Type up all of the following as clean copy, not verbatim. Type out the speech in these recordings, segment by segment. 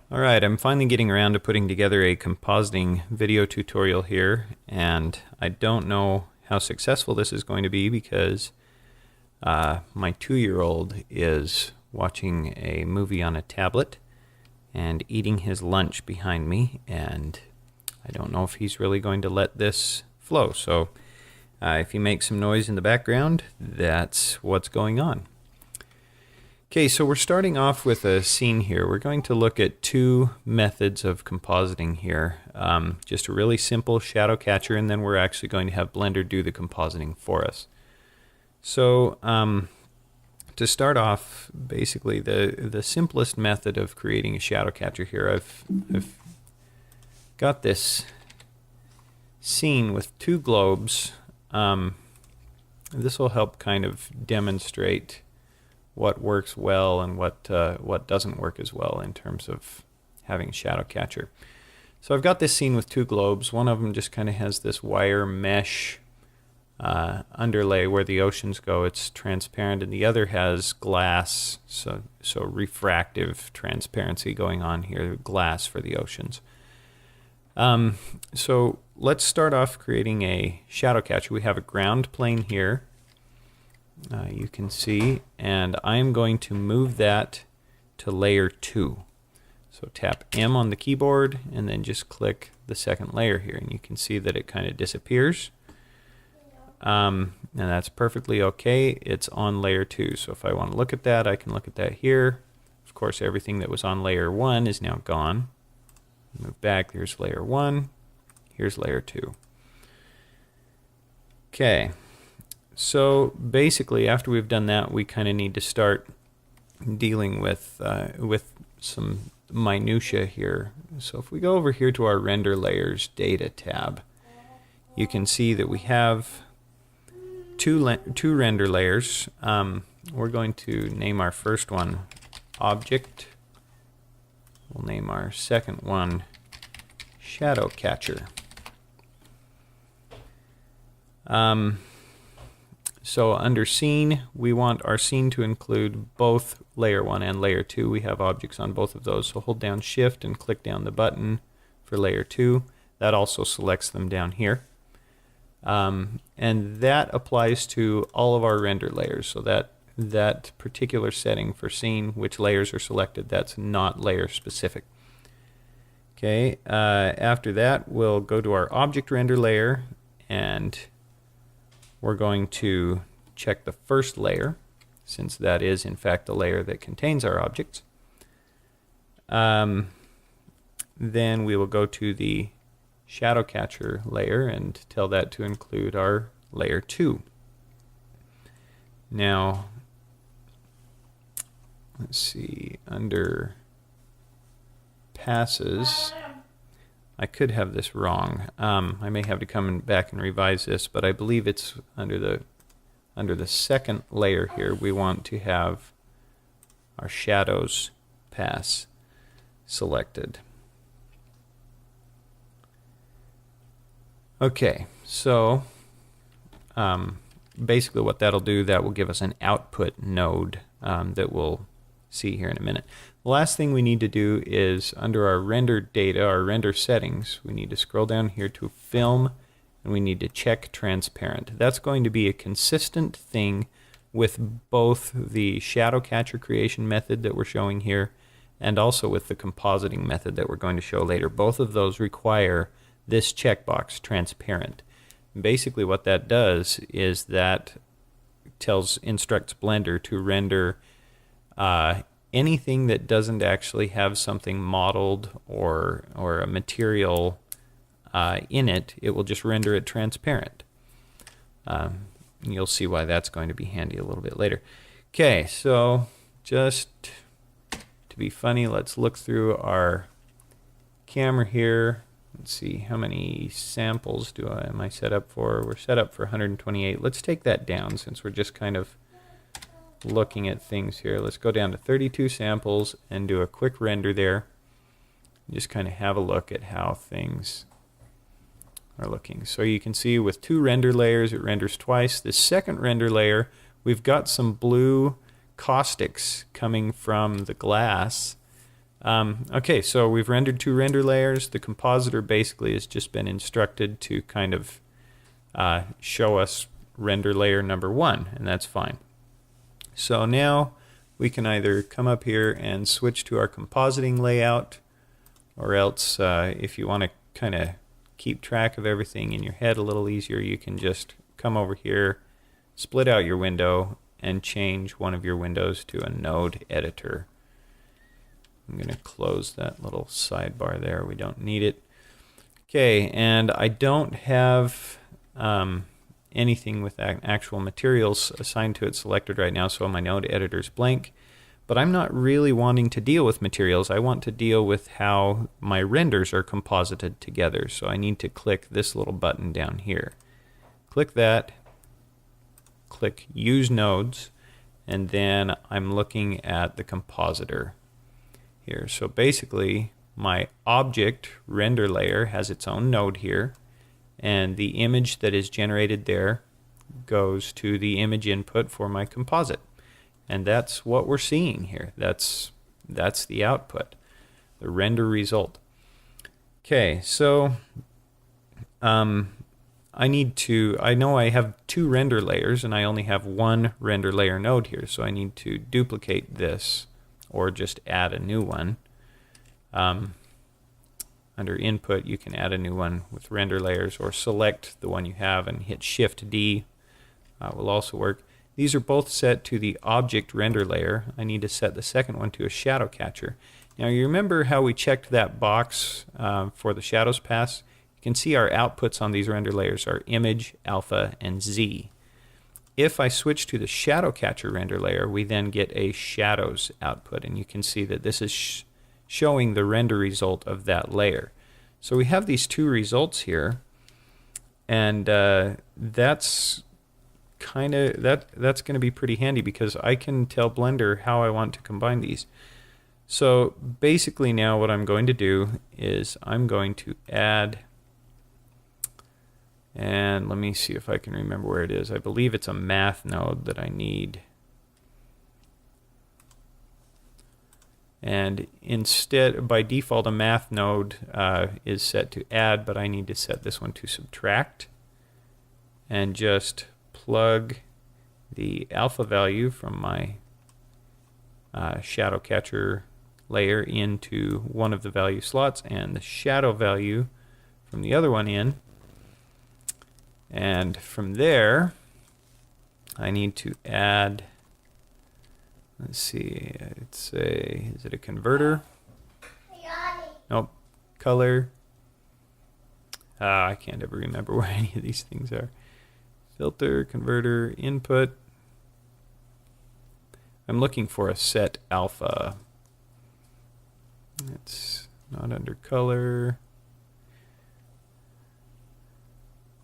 Alright, I'm finally getting around to putting together a compositing video tutorial here, and I don't know how successful this is going to be because my 2-year-old is watching a movie on a tablet and eating his lunch behind me, and I don't know if he's really going to let this flow. So if he makes some noise in the background, that's what's going on. Okay, so we're starting off with a scene here. We're going to look at two methods of compositing here. Just a really simple shadow catcher, and then we're actually going to have Blender do the compositing for us. So to start off, basically the simplest method of creating a shadow catcher here, I've got this scene with two globes. This will help kind of demonstrate what works well and what doesn't work as well in terms of having shadow catcher. So I've got this scene with two globes. One of them just kind of has this wire mesh underlay where the oceans go. It's transparent, and the other has glass, so refractive transparency going on here, glass for the oceans. So let's start off creating a shadow catcher. We have a ground plane here. You can see, and I'm going to move that to layer 2. So tap M on the keyboard and then just click the second layer here, and you can see that it kind of disappears. And that's perfectly okay. It's on layer 2. So if I want to look at that, I can look at that here. Of course, everything that was on layer 1 is now gone. Move back, here's layer 1, here's layer 2. Okay. So basically, after we've done that, we kind of need to start dealing with some minutia here. So if we go over here to our Render Layers Data tab, you can see that we have two render layers. We're going to name our first one Object. We'll name our second one Shadow Catcher. So under Scene, we want our scene to include both layer 1 and layer 2. We have objects on both of those, so hold down Shift and click down the button for layer 2. That also selects them down here. And that applies to all of our render layers, so that particular setting for Scene, which layers are selected, that's not layer specific. Okay, after that, we'll go to our Object Render layer, and we're going to check the first layer, since that is in fact the layer that contains our objects. Then we will go to the Shadow Catcher layer and tell that to include our layer 2. Now, let's see, under Passes, I could have this wrong. I may have to come back and revise this, but I believe it's under the second layer here. We want to have our Shadows pass selected. Okay, so basically what that'll do, that will give us an output node that we'll see here in a minute. The last thing we need to do is under our render data, our render settings, we need to scroll down here to Film, and we need to check Transparent. That's going to be a consistent thing with both the shadow catcher creation method that we're showing here and also with the compositing method that we're going to show later. Both of those require this checkbox, Transparent. And basically what that does is that instructs Blender to render anything that doesn't actually have something modeled or a material in it. It will just render it transparent. You'll see why that's going to be handy a little bit later. Okay, so just to be funny, let's look through our camera here. Let's see, how many samples am I set up for? We're set up for 128. Let's take that down since we're just kind of looking at things here. Let's go down to 32 samples and do a quick render there. Just kind of have a look at how things are looking. So you can see with two render layers, it renders twice. The second render layer, we've got some blue caustics coming from the glass Okay, so we've rendered 2 render layers. The compositor basically has just been instructed to kind of show us render layer number 1, and that's fine. So now we can either come up here and switch to our compositing layout, or else if you want to kind of keep track of everything in your head a little easier, you can just come over here, split out your window, and change one of your windows to a node editor. I'm going to close that little sidebar there. We don't need it. Okay, and I don't have anything with actual materials assigned to it selected right now, so my node editor is blank. But I'm not really wanting to deal with materials. I want to deal with how my renders are composited together. So I need to click this little button down here. Click that, click Use Nodes, and then I'm looking at the compositor here. So basically, my object render layer has its own node here, and the image that is generated there goes to the image input for my composite. And that's what we're seeing here. That's the output, the render result. Okay, so I know I have 2 render layers and I only have 1 render layer node here, so I need to duplicate this or just add a new one. Under input, you can add a new one with render layers, or select the one you have and hit Shift D. Will also work. These are both set to the object render layer. I need to set the second one to a shadow catcher. Now you remember how we checked that box for the shadows pass? You can see our outputs on these render layers are image, alpha, and Z. If I switch to the shadow catcher render layer, we then get a shadows output, and you can see that this is showing the render result of that layer. So we have these 2 results here, and that's going to be pretty handy because I can tell Blender how I want to combine these. So basically now what I'm going to do is I'm going to add, and let me see if I can remember where it is. I believe it's a math node that I need. And instead, by default, a math node is set to add, but I need to set this one to subtract, and just plug the alpha value from my shadow catcher layer into one of the value slots, and the shadow value from the other one in. And from there, I need to add, let's see, is it a converter? Nope, color. I can't ever remember where any of these things are. Filter, converter, input. I'm looking for a set alpha. It's not under color.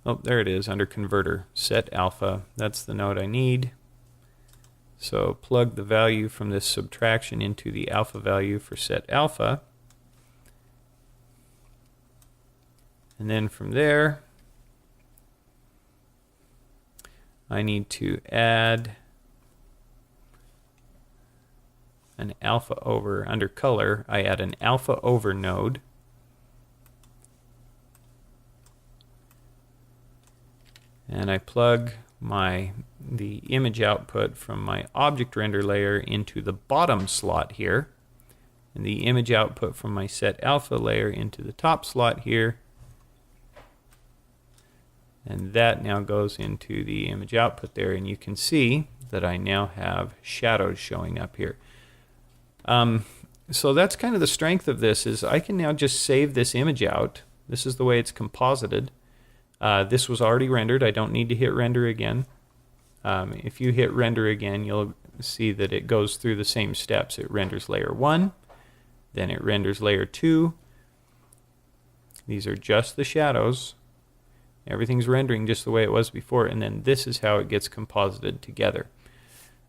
Oh, there it is, under converter, set alpha. That's the node I need. So plug the value from this subtraction into the alpha value for set alpha. And then from there, I need to add an alpha over, under color, I add an alpha over node. And I plug the image output from my object render layer into the bottom slot here, and the image output from my set alpha layer into the top slot here. And that now goes into the image output there, and you can see that I now have shadows showing up here. So that's kind of the strength of this, is I can now just save this image out. This is the way it's composited. This was already rendered. I don't need to hit render again. If you hit render again, you'll see that it goes through the same steps. It renders layer 1, then it renders layer 2. These are just the shadows. Everything's rendering just the way it was before, and then this is how it gets composited together.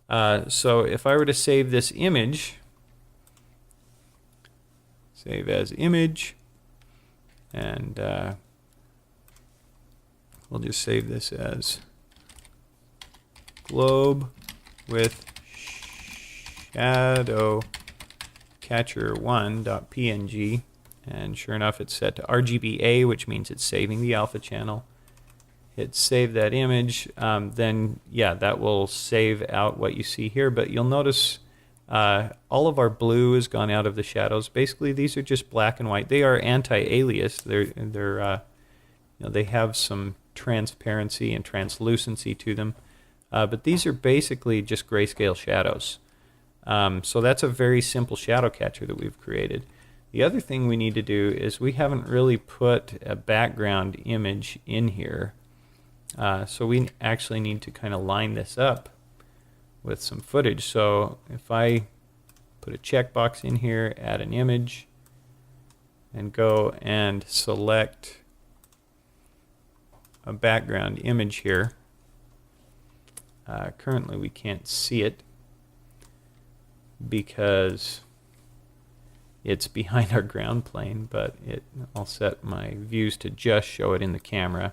So if I were to save this image, save as image, and we'll just save this as globe with shadow catcher1.png, and sure enough it's set to RGBA, which means it's saving the alpha channel. Hit save that image, then yeah, that will save out what you see here, but you'll notice all of our blue has gone out of the shadows. Basically these are just black and white. They are anti-alias. They have some transparency and translucency to them, but these are basically just grayscale shadows. So that's a very simple shadow catcher that we've created. The other thing we need to do is we haven't really put a background image in here. So we actually need to kind of line this up with some footage. So if I put a checkbox in here, add an image, and go and select a background image here. Currently we can't see it because it's behind our ground plane, but I'll set my views to just show it in the camera.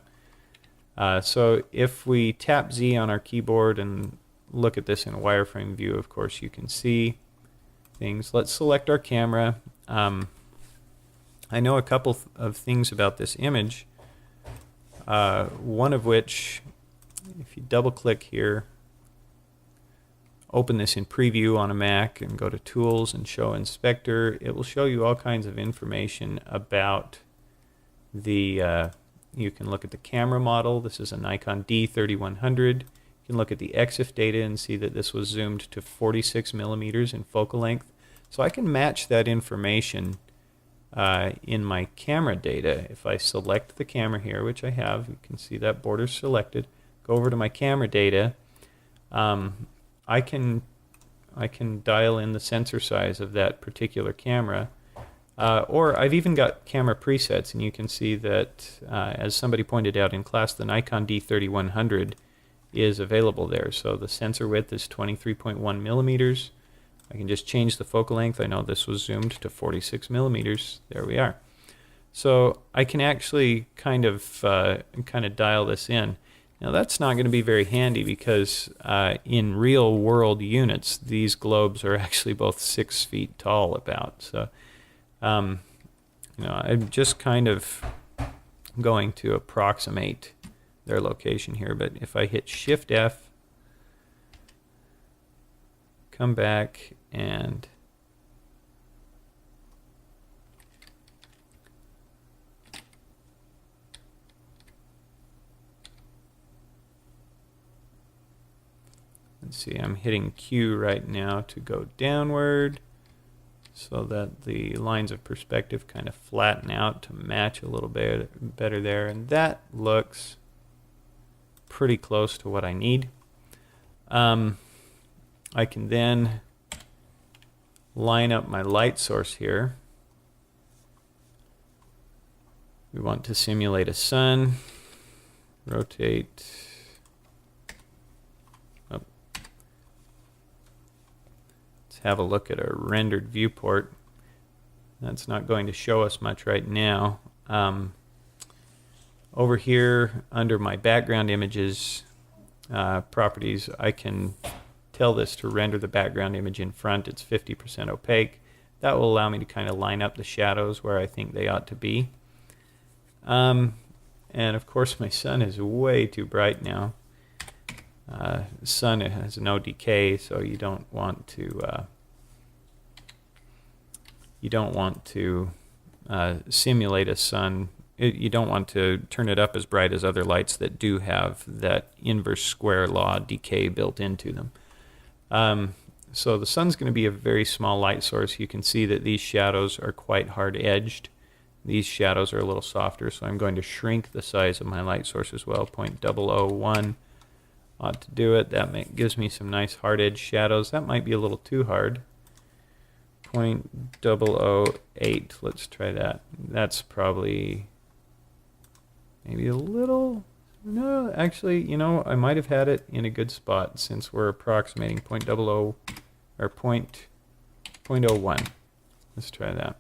So if we tap Z on our keyboard and look at this in a wireframe view, of course you can see things. Let's select our camera. I know a couple of things about this image, one of which, if you double click here, open this in preview on a Mac and go to Tools and Show Inspector, it will show you all kinds of information about the you can look at the camera model. This is a Nikon D3100. You can look at the EXIF data and see that this was zoomed to 46 millimeters in focal length. So I can match that information in my camera data. If I select the camera here, which I have, you can see that border selected, go over to my camera data, I can dial in the sensor size of that particular camera. Or I've even got camera presets, and you can see that, as somebody pointed out in class, the Nikon D3100 is available there. So the sensor width is 23.1 millimeters. I can just change the focal length. I know this was zoomed to 46 millimeters. There we are. So I can actually kind of dial this in. Now that's not going to be very handy because in real world units, these globes are actually both 6 feet tall about. So I'm just kind of going to approximate their location here, but if I hit Shift F, come back and let's see, I'm hitting Q right now to go downward, so that the lines of perspective kind of flatten out to match a little bit better there, and that looks pretty close to what I need. I can then line up my light source here. We want to simulate a sun. Rotate. Oh. Let's have a look at our rendered viewport. That's not going to show us much right now. Over here under my background images properties, I can tell this to render the background image in front. It's 50% opaque. That will allow me to kind of line up the shadows where I think they ought to be. And of course my sun is way too bright now. Sun has no decay, so you don't want to simulate a sun. You don't want to turn it up as bright as other lights that do have that inverse square law decay built into them. So the sun's going to be a very small light source. You can see that these shadows are quite hard edged. These shadows are a little softer, so I'm going to shrink the size of my light source as well. 0.001 ought to do it. That gives me some nice hard edged shadows. That might be a little too hard. 0.008, let's try that. That's probably maybe a little, no, actually, you know, I might have had it in a good spot since we're approximating 0.00 or 0.01. Let's try that.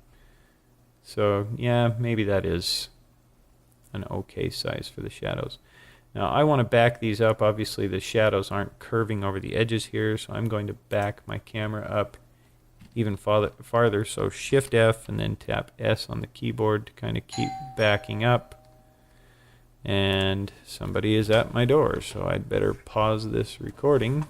So yeah, maybe that is an okay size for the shadows. Now I want to back these up. Obviously the shadows aren't curving over the edges here, so I'm going to back my camera up even farther. So Shift F and then tap S on the keyboard to kind of keep backing up. And somebody is at my door, so I'd better pause this recording.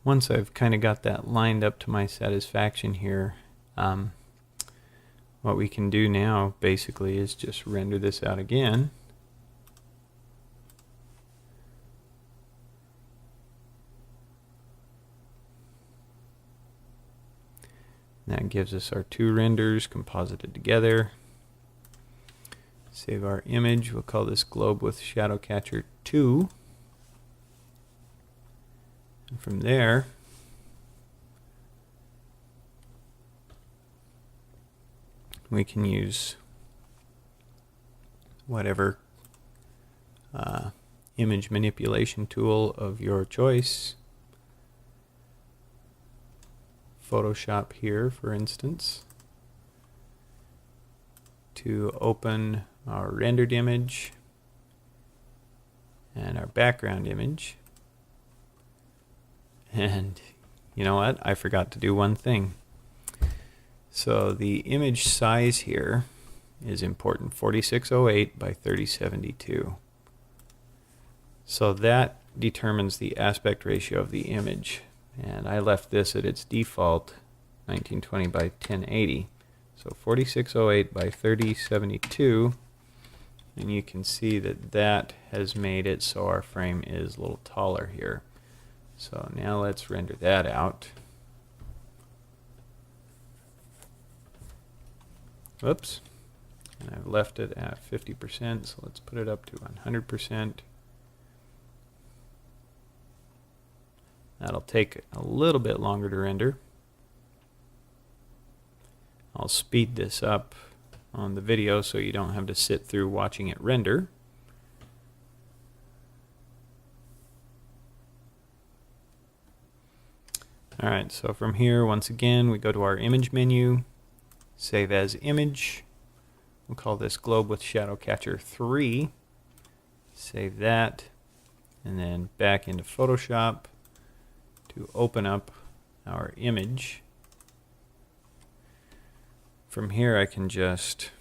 Once I've kind of got that lined up to my satisfaction here, what we can do now basically is just render this out again. That gives us our two renders composited together. Save our image. We'll call this Globe with Shadow Catcher 2. And from there, we can use whatever image manipulation tool of your choice. Photoshop here, for instance, to open our rendered image and our background image. And you know what? I forgot to do one thing. So the image size here is important, 4608 by 3072. So that determines the aspect ratio of the image. And I left this at its default, 1920 by 1080. So 4608 by 3072. And you can see that that has made it so our frame is a little taller here. So now let's render that out. Whoops. And I've left it at 50%, so let's put it up to 100%. That'll take a little bit longer to render. I'll speed this up on the video so you don't have to sit through watching it render. Alright, so from here, once again, we go to our image menu, save as image. We'll call this Globe with Shadow Catcher 3. Save that, and then back into Photoshop to open up our image. From here I can just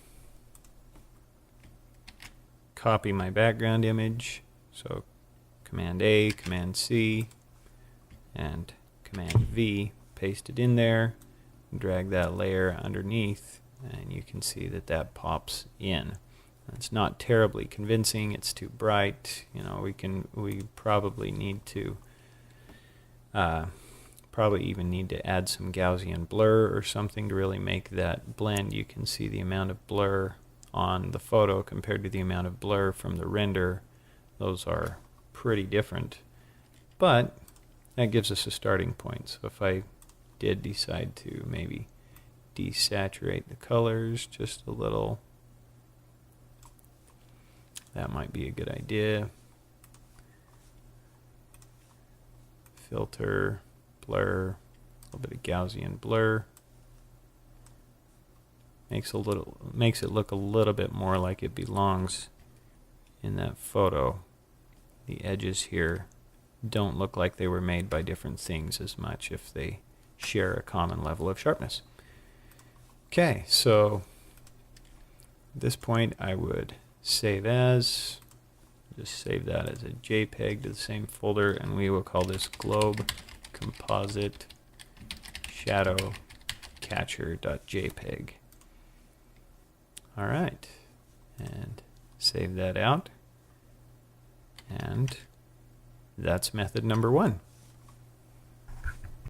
copy my background image, so Command A, Command C, and Command V, paste it in there, and drag that layer underneath, and you can see that that pops in. It's not terribly convincing, it's too bright. You know, we probably need to probably even need to add some Gaussian blur or something to really make that blend. You can see the amount of blur on the photo compared to the amount of blur from the render. Those are pretty different, but that gives us a starting point. So if I did decide to maybe desaturate the colors just a little, that might be a good idea. Filter, blur, a little bit of Gaussian blur. Makes it look a little bit more like it belongs in that photo. The edges here don't look like they were made by different things as much if they share a common level of sharpness. Okay, so at this point I would save as, just save that as a JPEG to the same folder, and we will call this Globe Composite Shadow Catcher.jpg. Alright, and save that out, and that's method number 1.